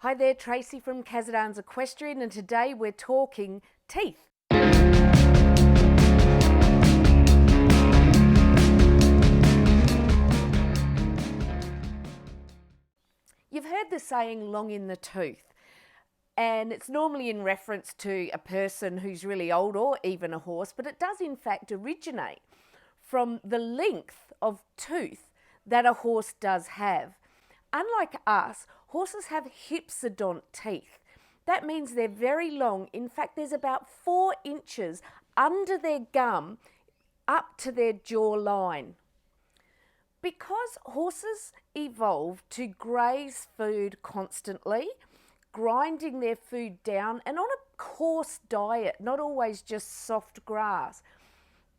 Hi there, Tracy from Kazadans Equestrian, and today we're talking teeth. You've heard the saying long in the tooth, and it's normally in reference to a person who's really old or even a horse, but it does in fact originate from the length of tooth that a horse does have. Unlike us, horses have hypsodont teeth. That means they're very long. In fact, there's about 4 inches under their gum up to their jaw line. Because horses evolved to graze food constantly, grinding their food down and on a coarse diet, not always just soft grass,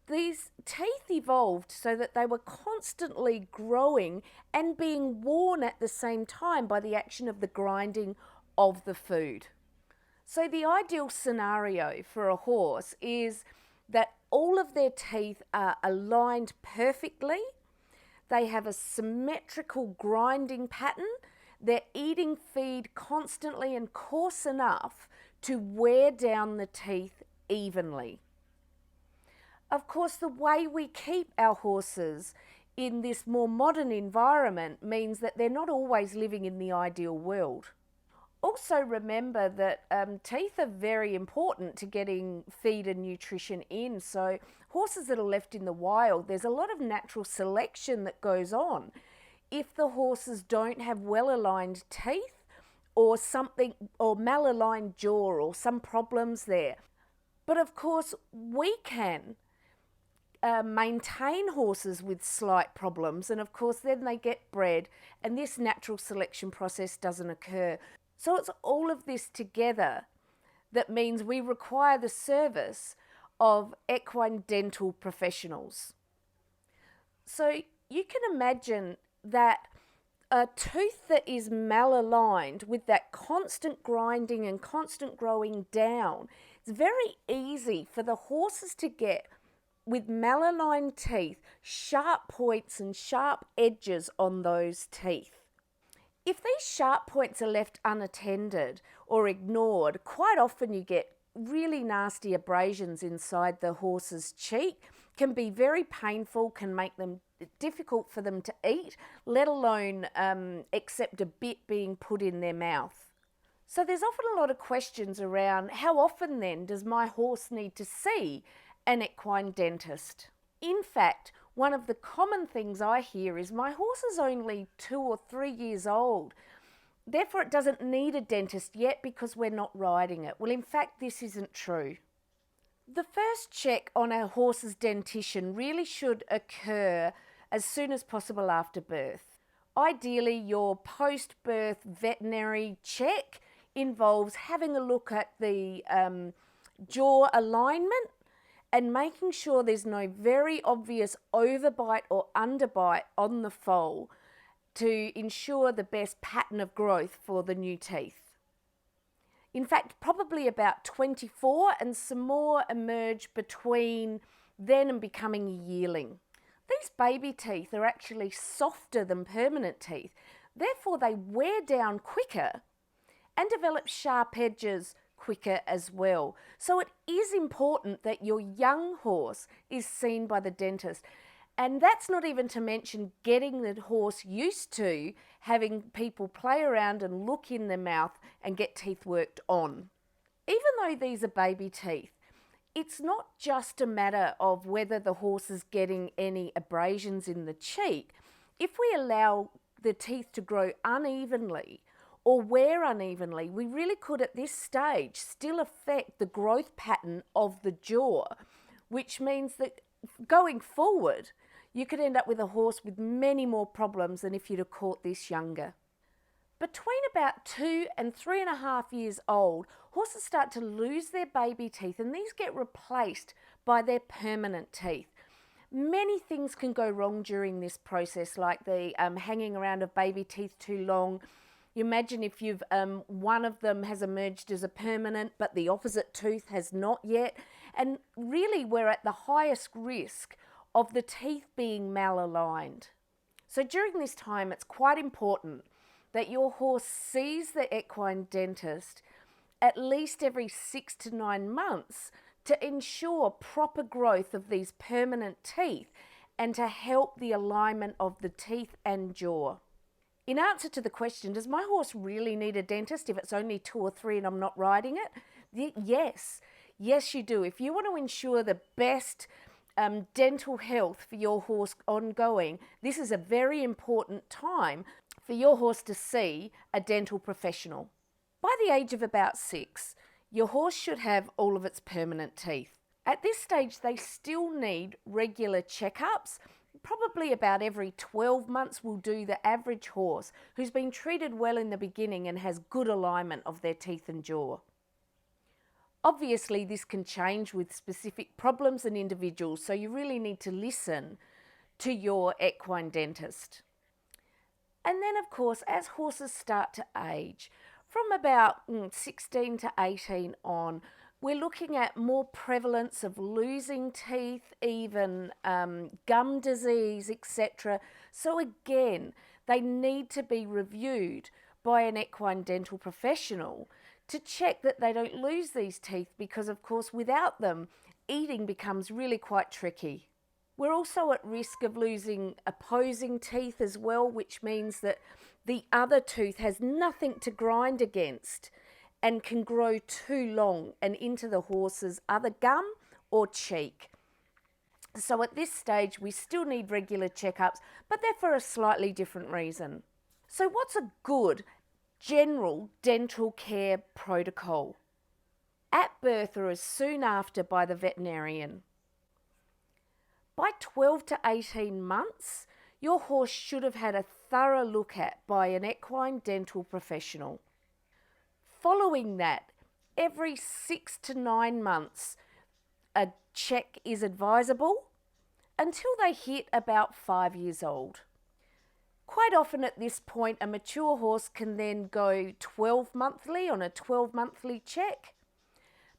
these teeth evolved so that they were constantly growing and being worn at the same time by the action of the grinding of the food. So the ideal scenario for a horse is that all of their teeth are aligned perfectly. They have a symmetrical grinding pattern. They're eating feed constantly and coarse enough to wear down the teeth evenly. Of course, the way we keep our horses in this more modern environment means that they're not always living in the ideal world. Also remember that teeth are very important to getting feed and nutrition in. So horses that are left in the wild, there's a lot of natural selection that goes on. If the horses don't have well-aligned teeth or something, or malaligned jaw or some problems there. But of course, we can maintain horses with slight problems, and of course then they get bred and this natural selection process doesn't occur. So it's all of this together that means we require the service of equine dental professionals. So you can imagine that a tooth that is malaligned with that constant grinding and constant growing down, it's very easy for the horses to get, with malaligned teeth, sharp points and sharp edges on those teeth. If these sharp points are left unattended or ignored, quite often you get really nasty abrasions inside the horse's cheek, can be very painful, can make them difficult for them to eat, let alone accept a bit being put in their mouth. So there's often a lot of questions around how often then does my horse need to see an equine dentist? In fact, one of the common things I hear is my horse is only 2 or 3 years old, therefore it doesn't need a dentist yet because we're not riding it. Well, in fact, this isn't true. The first check on a horse's dentition really should occur as soon as possible after birth. Ideally, your post-birth veterinary check involves having a look at the jaw alignment and making sure there's no very obvious overbite or underbite on the foal to ensure the best pattern of growth for the new teeth. In fact, probably about 24 and some more emerge between then and becoming a yearling. These baby teeth are actually softer than permanent teeth, therefore they wear down quicker and develop sharp edges quicker as well. So it is important that your young horse is seen by the dentist. And that's not even to mention getting the horse used to having people play around and look in their mouth and get teeth worked on. Even though these are baby teeth, it's not just a matter of whether the horse is getting any abrasions in the cheek. If we allow the teeth to grow unevenly or wear unevenly, we really could at this stage still affect the growth pattern of the jaw, which means that going forward, you could end up with a horse with many more problems than if you'd have caught this younger. Between about 2 and 3.5 years old, horses start to lose their baby teeth and these get replaced by their permanent teeth. Many things can go wrong during this process, like the hanging around of baby teeth too long. You imagine if you've one of them has emerged as a permanent, but the opposite tooth has not yet. And really, we're at the highest risk of the teeth being malaligned. So during this time, it's quite important that your horse sees the equine dentist at least every 6 to 9 months to ensure proper growth of these permanent teeth and to help the alignment of the teeth and jaw. In answer to the question, does my horse really need a dentist if it's only 2 or 3 and I'm not riding it? Yes. Yes, you do. If you want to ensure the best dental health for your horse ongoing, this is a very important time for your horse to see a dental professional. By the age of about 6, your horse should have all of its permanent teeth. At this stage, they still need regular checkups. Probably about every 12 months will do the average horse who's been treated well in the beginning and has good alignment of their teeth and jaw. Obviously, this can change with specific problems and individuals, so you really need to listen to your equine dentist. And then, of course, as horses start to age, from about 16 to 18 on, we're looking at more prevalence of losing teeth, even gum disease, etc. So again, they need to be reviewed by an equine dental professional to check that they don't lose these teeth, because of course without them, eating becomes really quite tricky. We're also at risk of losing opposing teeth as well, which means that the other tooth has nothing to grind against and can grow too long and into the horse's other gum or cheek. So at this stage, we still need regular checkups, but they're for a slightly different reason. So what's a good general dental care protocol? At birth or as soon after by the veterinarian. By 12 to 18 months, your horse should have had a thorough look at by an equine dental professional. Following that, every 6 to 9 months, a check is advisable until they hit about 5 years old. Quite often at this point, a mature horse can then go 12 monthly on a 12 monthly check.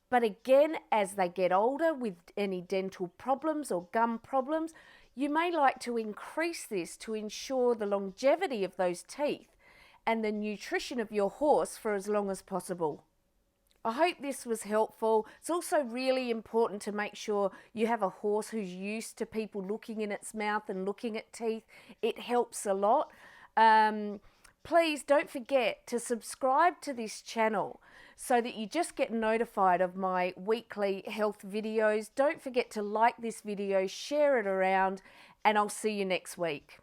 But again, as they get older with any dental problems or gum problems, you may like to increase this to ensure the longevity of those teeth and the nutrition of your horse for as long as possible. I hope this was helpful. It's also really important to make sure you have a horse who's used to people looking in its mouth and looking at teeth. It helps a lot. Please don't forget to subscribe to this channel so that you just get notified of my weekly health videos. Don't forget to like this video, share it around, and I'll see you next week.